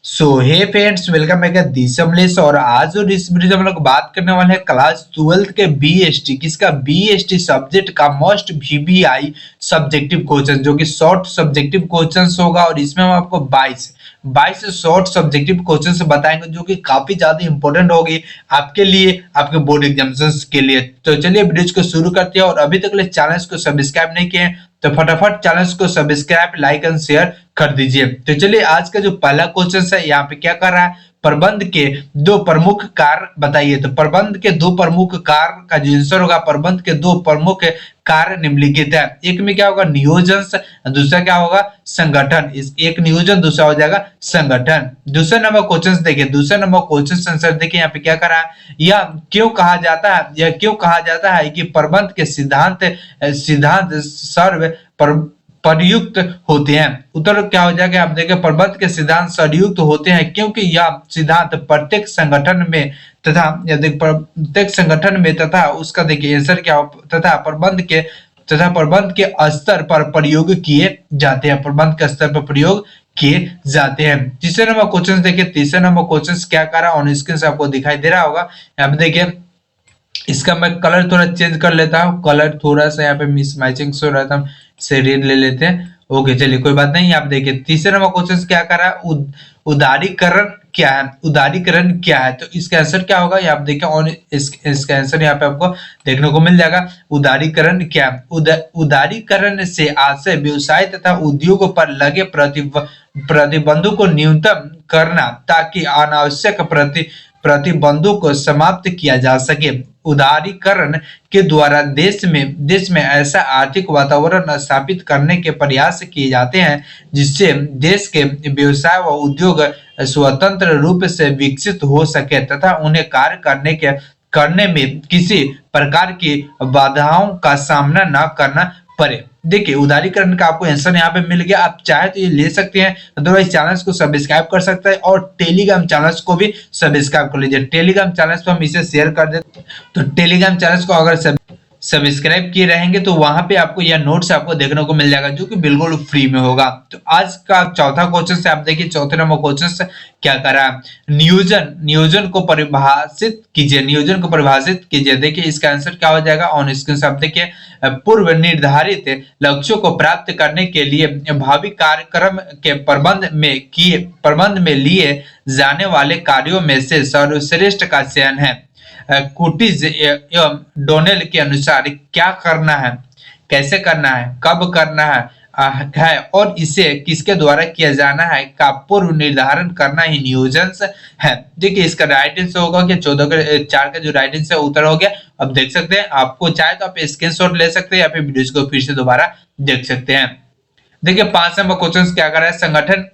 हे friends, welcome back दिसमलेस। और आज और इस वीडियो में हम लोग बात करने वाले हैं क्लास 12 के बीएसटी किसका बीएसटी सब्जेक्ट का मोस्ट वीबीआई सब्जेक्टिव क्वेश्चन, जो कि शॉर्ट सब्जेक्टिव क्वेश्चन होगा। और इसमें हम आपको 22 शॉर्ट सब्जेक्टिव क्वेश्चन बताएंगे, जो कि काफी ज्यादा इंपॉर्टेंट होगी आपके लिए, आपके बोर्ड एग्जामिनेशन के लिए। तो चलिए वीडियो को शुरू करते हैं। और अभी तक चैनल को सब्सक्राइब नहीं किए तो फटाफट चैनल को सब्सक्राइब, लाइक एंड शेयर कर दीजिए। तो चलिए आज का जो पहला क्वेश्चन है, यहाँ पे क्या कर रहा है, प्रबंध के दो प्रमुख कार्य बताइए। तो प्रबंध के दो प्रमुख कार्य का जो आंसर होगा, प्रबंध के दो प्रमुख कार्य निम्नलिखित है। एक में क्या होगा, नियोजन, दूसरा क्या होगा, संगठन। इस एक नियोजन, दूसरा हो जाएगा संगठन। दूसरे नंबर क्वेश्चन देखिए, दूसरे नंबर क्वेश्चन आंसर देखिए, यहाँ पे क्या करा है, यह क्यों कहा जाता है, यह क्यों कहा जाता है कि प्रबंध के सिद्धांत सिद्धांत सर्व प्रयुक्त होते हैं। उत्तर क्या हो जाएगा, आप देखें, प्रबंध के सिद्धांत सरयुक्त होते हैं क्योंकि यह सिद्धांत प्रत्येक संगठन में तथा यदि प्रत्येक संगठन में तथा उसका देखिए आंसर क्या हो, तथा प्रबंध के स्तर पर प्रयोग किए जाते हैं, प्रबंध के स्तर पर प्रयोग किए जाते हैं। तीसरे नंबर क्वेश्चन देखिए, तीसरे नंबर क्वेश्चन क्या कर रहा है, ऑन स्क्रीन से आपको दिखाई दे रहा होगा। यहाँ पे देखिए, इसका मैं कलर थोड़ा चेंज कर लेता हूँ, कलर थोड़ा सा यहाँ पे मिसमैचिंग हो रहा था, से रेड ले लेते हैं। ओके चलिए कोई बात नहीं। आप देखिए तीसरे नंबर क्वेश्चन क्या कर रहा है, उदारीकरण क्या है, उदारीकरण क्या है। तो इसका आंसर क्या होगा, आप देखिए, और इसका आंसर यहाँ पे आपको देखने को मिल जाएगा। उदारीकरण क्या है, उदारीकरण से आशय व्यवसाय तथा उद्योग पर लगे प्रतिबंधों को न्यूनतम करना, ताकि अनावश्यक प्रतिबंधों को समाप्त किया जा सके। उदारीकरण के द्वारा देश में ऐसा आर्थिक वातावरण स्थापित करने के प्रयास किए जाते हैं जिससे देश के व्यवसाय व उद्योग स्वतंत्र रूप से विकसित हो सके तथा उन्हें कार्य करने में किसी प्रकार की बाधाओं का सामना न करना पड़े। देखिए उदारीकरण का आपको आंसर यहाँ पे मिल गया। आप चाहे तो ये ले सकते हैं, अदरवाइज चैनल को सब्सक्राइब कर सकते हैं और टेलीग्राम चैनल को भी सब्सक्राइब कर लीजिए। टेलीग्राम चैनल पर हम इसे शेयर कर देते, तो टेलीग्राम चैनल को अगर सब्सक्राइब किए रहेंगे तो वहां पे आपको यह नोट्स आपको देखने को मिल जाएगा, जो कि बिल्कुल फ्री में होगा। तो आज का चौथा क्वेश्चन से आप देखिए, चौथे नंबर क्वेश्चन से क्या करा, नियोजन को परिभाषित कीजिए, नियोजन को परिभाषित कीजिए। देखिए इसका आंसर क्या हो जाएगा, ऑन स्क्रीन से आप देखिए, पूर्व निर्धारित लक्ष्यों को प्राप्त करने के लिए भावी कार्यक्रम के प्रबंध में लिए जाने वाले कार्यों में से सर्वश्रेष्ठ का चयन है। कुटीज एवं डोनेल के अनुसार क्या करना है, कैसे करना है, कब करना है और इसे किसके द्वारा किया जाना है का पूर्व निर्धारण करना ही नियोजन है। देखिए इसका राइट आंसर होगा कि 14 के 4 का जो राइट आंसर उत्तर हो गया। अब देख सकते हैं, आपको चाहे तो आप स्क्रीनशॉट ले सकते हैं या फिर वीडियो को फिर से दोबारा देख सकते हैं। देखिए 5 नंबर क्वेश्चन क्या कर रहा है,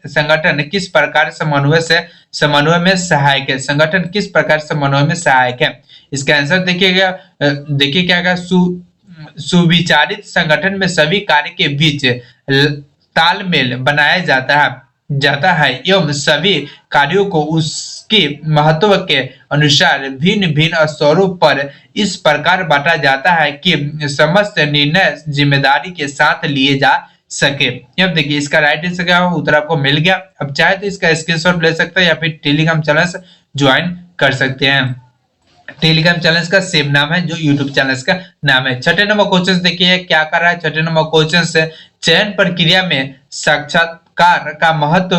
संगठन किस प्रकार समन्वय में सहायक है, संगठन किस प्रकार समन्वय में सहायक है। इसका आंसर देखिएगा, देखिए क्या है, सुविचारित संगठन में सभी कार्य के बीच तालमेल बनाया जाता है एवं सभी कार्यों को उसके महत्व के अनुसार भिन्न भिन्न स्तरों पर इस प्रकार बांटा जाता है कि समस्त निर्णय जिम्मेदारी के साथ लिए जा सके। अब देखिए इसका राइट आंसर क्या होगा, उत्तर आपको मिल गया। अब चाहे तो इसका स्क्रीनशॉट ले सकते हैं या फिर टेलीग्राम चैनल से ज्वाइन कर सकते हैं। टेलीग्राम चैनल का सेम नाम है जो यूट्यूब चैनल का नाम है। छठे नंबर क्वेश्चन देखिए क्या कर रहा है, छठे नंबर क्वेश्चन से चयन प्रक्रिया में साक्षात्कार का महत्व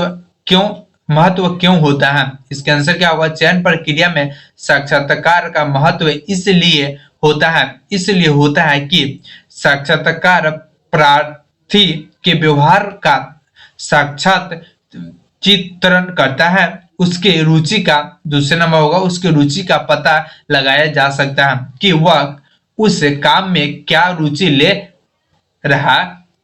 क्यों होता है। इसका आंसर क्या होगा, चयन प्रक्रिया में साक्षात्कार का महत्व इसलिए होता है कि साक्षात्कार प्रार्थी के व्यवहार का साक्षात चित्रण करता है, उसके रुचि का, दूसरे नंबर होगा उसके रुचि का पता लगाया जा सकता है कि वह उस काम में क्या रुचि ले रहा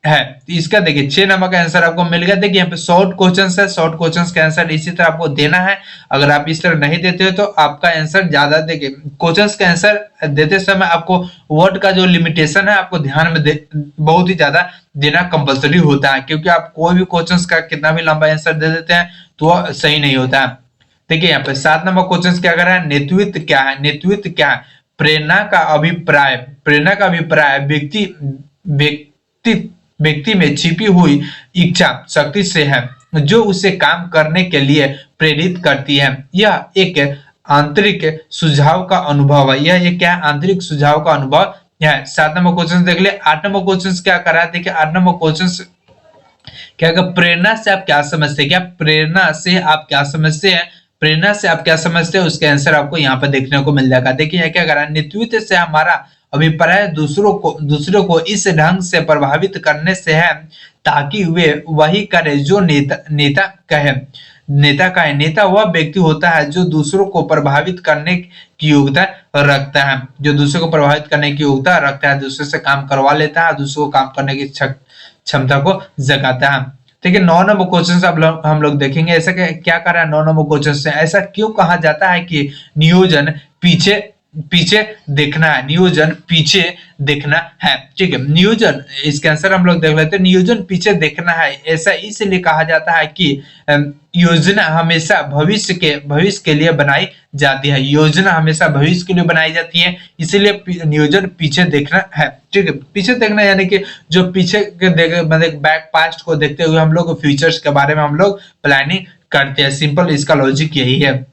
है। तो इसका देखिए 6 नंबर का आंसर आपको मिल गया। देखिए यहाँ पे शॉर्ट क्वेश्चंस है, शॉर्ट क्वेश्चंस का आंसर इसी तरह आपको देना है। अगर आप इस तरह नहीं देते हो तो आपका आंसर ज्यादा, देखिए क्वेश्चंस का आंसर देते समय आपको वर्ड का जो लिमिटेशन है आपको ध्यान में बहुत ही ज्यादा देना कंपल्सरी होता है, क्योंकि आप कोई भी क्वेश्चंस का कितना भी लंबा आंसर दे देते हैं तो वह सही नहीं होता है। देखिए यहाँ पे 7 नंबर क्वेश्चन क्या कर रहा है, नेतृत्व क्या है, नेतृत्व क्या है। प्रेरणा का अभिप्राय व्यक्ति में छिपी हुई इच्छा शक्ति से है। जो उसे काम करने के लिए प्रेरित करती है। यह एक आंतरिक सुझाव का अनुभव है। यह एक क्या आंतरिक सुझाव का अनुभव है। 7 नंबर क्वेश्चन देख ले। 8 नंबर क्वेश्चन क्या करा है, देखिए 8 नंबर क्वेश्चन क्या प्रेरणा से आप क्या समझते हैं, क्या प्रेरणा से आप क्या समझते हैं, प्रेरणा से आप क्या समझते हैं, उसके आंसर आपको यहाँ पर देखने को मिल जाएगा। देखिए क्या करा, नेतृत्व से हमारा अभिप्राय दूसरों को इस ढंग से प्रभावित करने से है ताकि वे वही करे जो नेता कहे। नेता वह व्यक्ति होता है जो दूसरों को प्रभावित करने की योग्यता रखता है, जो दूसरों को प्रभावित करने की योग्यता रखता है, दूसरे से काम करवा लेता है, दूसरों को काम करने की क्षमता को जगाता है। ठीक है, 9 नंबर क्वेश्चन हम लोग देखेंगे। ऐसा क्या कर रहा है 9 नंबर क्वेश्चन से, ऐसा क्यों कहा जाता है कि नियोजन पीछे देखना है, नियोजन पीछे देखना है। ठीक है, नियोजन, इसका आंसर हम लोग देख लेते हैं। नियोजन पीछे देखना है, ऐसा इसलिए कहा जाता है कि योजना हमेशा भविष्य के लिए बनाई जाती है। योजना हमेशा भविष्य के लिए बनाई जाती है, इसलिए नियोजन पीछे देखना है। ठीक है, पीछे देखना यानी कि जो पीछे के मतलब बैक पास्ट को देखते हुए हम लोग फ्यूचर्स के बारे में हम लोग प्लानिंग करते हैं। सिंपल इसका लॉजिक यही है।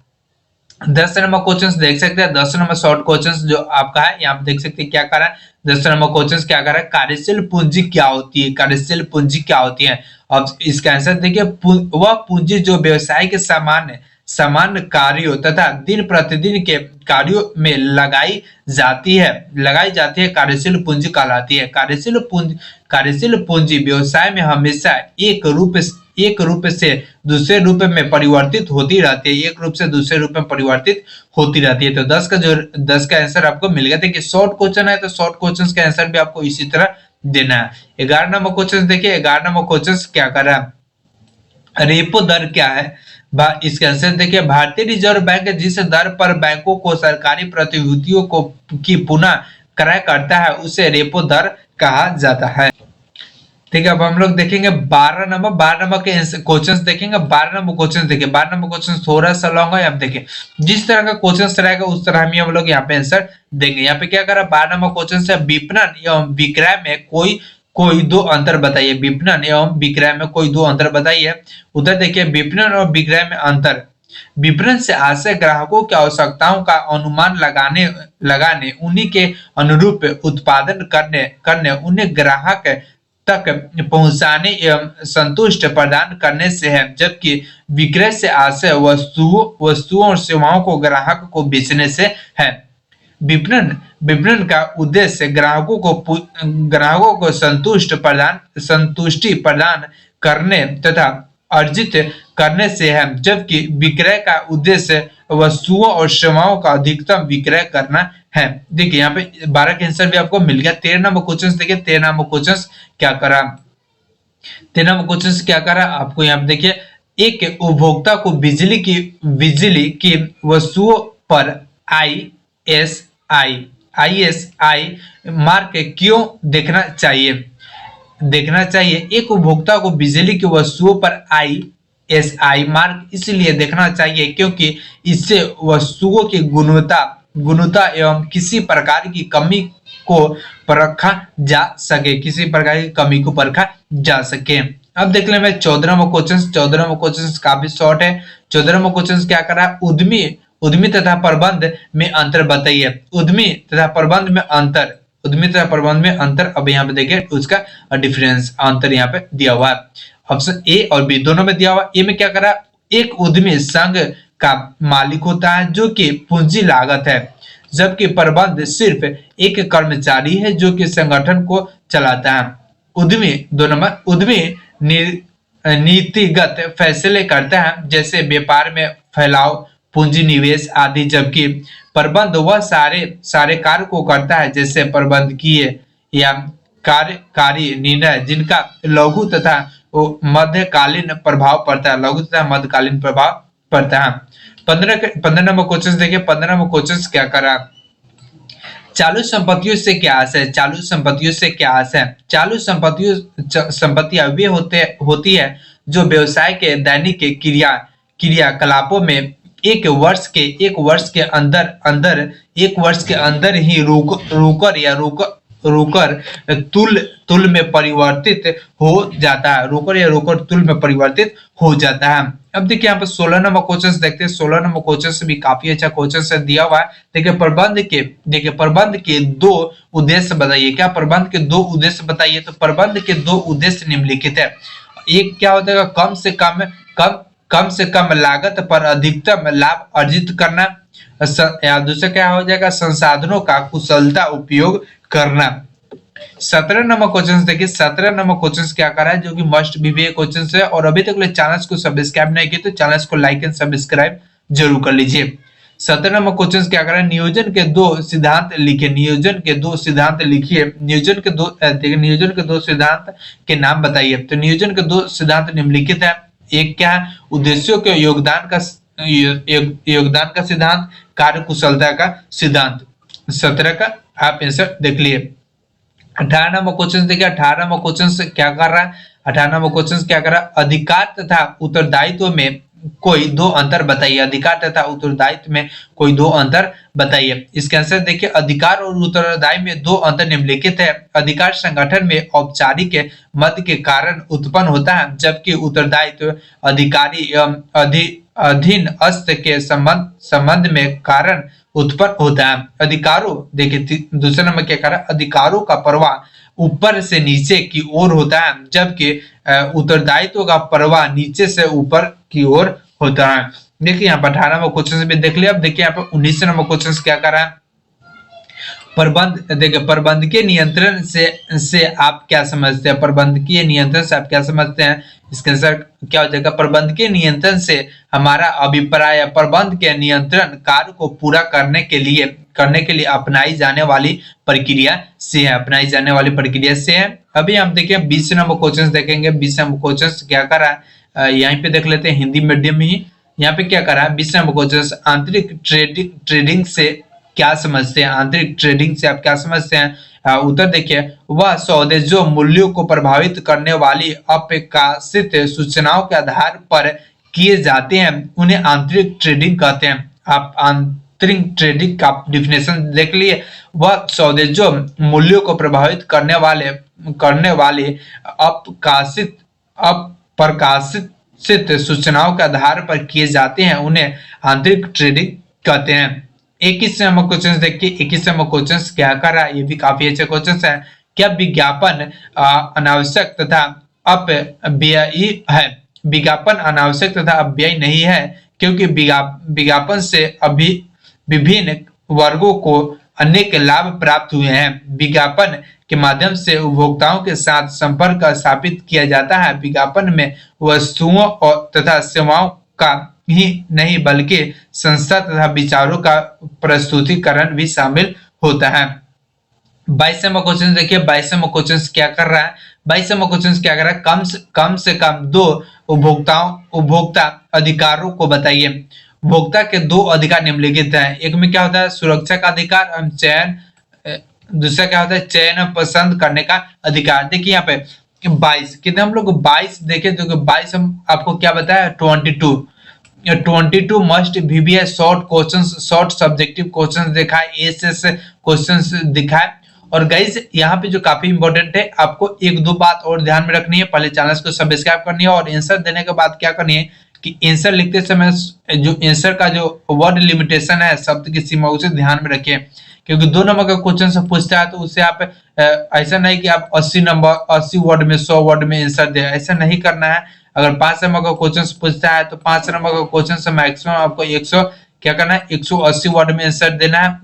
10 नंबर क्वेश्चंस देख सकते हैं। 10 नंबर शॉर्ट क्वेश्चंस जो आपका है यहाँ पे देख सकते हैं क्या कर रहा है। 10 नंबर क्वेश्चंस क्या कर रहा है, कार्यशील पूंजी क्या होती है, कार्यशील पूंजी क्या होती है। अब इसका आंसर देखिए, वह पूंजी जो व्यवसाय के सामान्य कार्यों तथा दिन प्रतिदिन के कार्यों में लगाई जाती है कार्यशील पूंजी कहलाती है। कार्यशील पूंजी व्यवसाय में हमेशा एक रूप से दूसरे रूप में परिवर्तित होती रहती है, एक रूप से दूसरे रूप में परिवर्तित होती रहती है। तो 10 का आंसर आपको मिल गया। देखिए शॉर्ट क्वेश्चन है तो शॉर्ट क्वेश्चन का आंसर भी आपको इसी तरह देना है। 11 नंबर क्वेश्चन देखिए, 11 नंबर क्वेश्चन क्या कर रहा है, रेपो दर क्या है। इसका आंसर देखिए, भारतीय रिजर्व बैंक जिस दर पर बैंकों को सरकारी प्रतिभूतियों को की पुनः क्रय करता है उसे रेपो दर कहा जाता है। ठीक है, अब हम लोग देखेंगे 12 नंबर के क्वेश्चंस देखेंगे। 12 नंबर क्वेश्चन देखिए, 12 नंबर क्वेश्चन थोड़ा सा लॉन्ग है। अब देखिए जिस तरह का क्वेश्चन रहेगा उस तरह हम लोग यहाँ पे आंसर देंगे। यहाँ पे क्या करा, 12 नंबर क्वेश्चन से विपणन एवं विक्रय में कोई दो अंतर बताइए। विपणन एवं विक्रय में कोई दो अंतर बताइए। उधर देखिए विपणन और विक्रय में अंतर। विपणन से आशय ग्राहकों की आवश्यकताओं का अनुमान लगाने उन्हीं के अनुरूप उत्पादन करने उन्हें ग्राहक तक पहुंचाने एवं संतुष्ट प्रदान करने से है, जबकि विक्रय से आशय वस्तुओं और सेवाओं को ग्राहक को बेचने से है। विपणन का उद्देश्य ग्राहकों को संतुष्टि प्रदान करने तथा अर्जित करने से है, जबकि विक्रय का उद्देश्य वस्तुओं और सेवाओं का अधिकतम विक्रय करना है। देखिए यहाँ पे 12 का आंसर भी आपको मिल गया। 13 नंबर क्वेश्चन देखिए, 13 नंबर क्वेश्चन क्या करा, 13 नंबर क्वेश्चन क्या करा आपको यहाँ पे देखिए, एक उपभोक्ता को बिजली की वस्तुओं पर ISI मार्क क्यों देखना चाहिए। एक उपभोक्ता को बिजली की वस्तुओं पर ISI मार्क इसलिए देखना चाहिए क्योंकि इससे वस्तुओं की गुणवत्ता एवं किसी प्रकार की कमी को परखा जा सके, अब देख ले मैं 14 नंबर क्वेश्चन काफी शॉर्ट है। 14 नंबर क्वेश्चन क्या कर रहा है, उद्यमी तथा प्रबंध में अंतर बताइए। उद्यमी तथा प्रबंध में अंतर अब यहाँ पे देखिए उसका डिफरेंस अंतर यहाँ पे दिया हुआ है। ऑप्शन ए और बी दोनों में दिया हुआ। ए में क्या करा, एक उद्यमी संघ का मालिक होता है जो कि पूंजी लागत है, जबकि प्रबंध सिर्फ एक कर्मचारी है जो कि संगठन को चलाता है। उद्यमी नीतिगत फैसले करता है जैसे व्यापार में फैलाव, पूंजी निवेश आदि, जबकि प्रबंध वह सारे कार्य को करता है जैसे प्रबंधकीय या कार्यकारी निर्णय जिनका लघु तथा मध्यकालीन प्रभाव पड़ता है। 15 नंबर क्वेश्चन देखिए, 15 नंबर क्वेश्चन क्या करा, चालू संपत्तियों से क्या आशय है। चालू संपत्तियां वे होती है जो व्यवसाय के दैनिक क्रियाकलापों में एक वर्ष के अंदर ही रोकर तुल में परिवर्तित हो जाता है। हो जाता है। अब देखिए यहाँ पर 16 नंबर क्वेश्चन देखते हैं। 16 नंबर क्वेश्चन भी काफी अच्छा क्वेश्चन दिया हुआ है। देखिए प्रबंध के दो उद्देश्य बताइए। क्या प्रबंध के दो उद्देश्य बताइए? तो प्रबंध के दो उद्देश्य निम्नलिखित है। एक क्या होता है? कम से कम लागत पर अधिकतम लाभ अर्जित करना। या दूसरा क्या हो जाएगा? संसाधनों का कुशलता उपयोग करना। 17 नंबर क्वेश्चन देखिए। 17 नंबर क्वेश्चन क्या कर रहा है, जो कि मस्ट बी क्वेश्चन है। और अभी तक चैनल को सब्सक्राइब नहीं किया तो चैनल को लाइक एंड सब्सक्राइब जरूर कर लीजिए। 17 नंबर क्वेश्चन क्या कर रहा है? नियोजन के दो सिद्धांत लिखिए। नियोजन के दो सिद्धांत लिखिए। नियोजन के दो सिद्धांत के नाम बताइए। तो नियोजन के दो सिद्धांत निम्नलिखित है। एक क्या है? उद्देश्यों के योगदान का सिद्धांत, कार्य कुशलता का सिद्धांत। 17 का आप आंसर देख लिए। 18 नंबर क्वेश्चन देखिए। 18 नंबर क्वेश्चन क्या कर रहा है? 18 नंबर क्वेश्चन क्या कर रहा है? अधिकार तथा उत्तरदायित्व में कोई दो अंतर बताइए। अधिकार तथा उत्तरदायित्व में कोई दो अंतर बताइए। इसके आंसर देखिए। अधिकार और उत्तरदायित्व में दो अंतर निम्नलिखित है। अधिकार संगठन में औपचारिक मत के कारण उत्पन्न होता है, जबकि उत्तरदायित्व अधिकारी एवं अधीनस्थ के संबंध में कारण उत्पन्न होता है। अधिकारों देखिए दूसरे नंबर क्या कर रहा है? अधिकारों का प्रवाह ऊपर से नीचे की ओर होता है, जबकि उत्तरदायित्व का प्रवाह नीचे से ऊपर की ओर होता है। देखिए यहाँ पर 18 नंबर क्वेश्चन भी देख लिया। अब देखिए यहाँ पर 19 नंबर क्वेश्चन क्या कर रहा है? प्रबंधकीय नियंत्रण से आप क्या समझते हैं? प्रबंधकीय नियंत्रण से आप क्या समझते हैं? इसके आंसर क्या हो जाएगा? प्रबंधकीय नियंत्रण से हमारा अभिप्राय प्रबंध के नियंत्रण कार्य को पूरा करने के लिए अपनाई जाने वाली प्रक्रिया से है। अभी हम देखिए 20 नंबर क्वेश्चन देखेंगे। 20 नंबर क्वेश्चन क्या कर रहा है? यहीं पे देख लेते हैं, हिंदी मीडियम में ही। यहाँ पे क्या कर रहा है? 20 नंबर क्वेश्चन आंतरिक ट्रेडिंग से क्या समझते हैं? आंतरिक ट्रेडिंग से आप क्या समझते हैं? उत्तर देखिए। वह सौदे जो मूल्यों को प्रभावित करने वाली अप्रकाशित सूचनाओं के आधार पर किए जाते हैं, उन्हें आंतरिक ट्रेडिंग कहते हैं। आप आंतरिक ट्रेडिंग का डिफिनेशन देख लिए। वह सौदे जो मूल्यों को प्रभावित करने वाले अप्रकाशित सूचनाओं के आधार पर किए जाते हैं, उन्हें आंतरिक ट्रेडिंग कहते हैं। 21 नंबर क्वेश्चन देखिए। 21 नंबर क्वेश्चन क्या कर रहा है? ये भी काफी अच्छे क्वेश्चन है। क्या विज्ञापन अनावश्यक तथा अपव्ययी है? विज्ञापन अनावश्यक तथा अपव्ययी नहीं है, क्योंकि विज्ञापन से अभी विभिन्न वर्गों को अनेक लाभ प्राप्त हुए हैं। विज्ञापन के माध्यम से उपभोक्ताओं के साथ संपर्क स्थापित किया जाता है। विज्ञापन में वस्तुओं तथा सेवाओं का ही नहीं बल्कि संस्था तथा विचारों का प्रस्तुतिकरण भी शामिल होता है। 22 नंबर क्वेश्चन देखिए। 22 नंबर क्वेश्चन क्या कर रहा है? 22 नंबर क्वेश्चन क्या कर रहा है? कम से कम दो उपभोक्ता अधिकारों को बताइए। उपभोक्ता के दो अधिकार निम्नलिखित हैं। एक में क्या होता है? सुरक्षा का अधिकार और चयन। दूसरा क्या होता है? चयन पसंद करने का अधिकार। देखिए यहाँ पे 22 कितने हम लोग 22 देखे तो 22 हम आपको क्या बताया? 22 must VBI short subjective question देखा है, एएसएस क्वेश्चन दिखा है। और गाइस यहाँ पे जो काफी इंपॉर्टेंट है, आपको एक दो बात और ध्यान में रखनी है। पहले चैनल को सब्सक्राइब करनी है और आंसर देने के बाद क्या करनी है कि आंसर लिखते समय जो आंसर का जो वर्ड लिमिटेशन है, शब्द की सीमा, उसे ध्यान में रखिए। क्योंकि 2 नंबर का क्वेश्चन से पूछता है तो उससे आप ऐसा नहीं कि आप 80 वर्ड में 100 वर्ड में आंसर दे, ऐसा नहीं करना है। अगर 5 नंबर का क्वेश्चन पूछता है तो 5 नंबर का क्वेश्चन से मैक्सिमम आपको 100 क्या करना है? 180 वर्ड में आंसर देना है।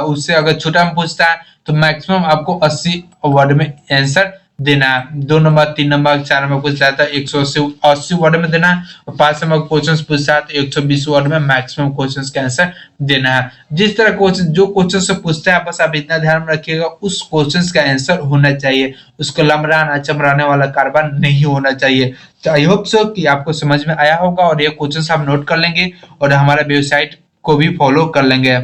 उससे अगर छोटा में पूछता है तो मैक्सिमम आपको 80 वर्ड में आंसर देना है। 2 नंबर 3 नंबर 4 नंबर पूछता है तो 180 वर्ड में देना है। और 5 नंबर क्वेश्चन पूछता है तो 120 वर्ड में मैक्सिमम क्वेश्चन का आंसर देना है। जिस तरह क्वेश्चन जो क्वेश्चन से पूछता है, बस आप इतना ध्यान में रखिएगा, उस क्वेश्चन का आंसर होना चाहिए। उसको लमराना चमराने वाला कारबार नहीं होना चाहिए। तो आई होप सो कि आपको समझ में आया होगा और ये क्वेश्चन आप नोट कर लेंगे और हमारा वेबसाइट को भी फॉलो कर लेंगे।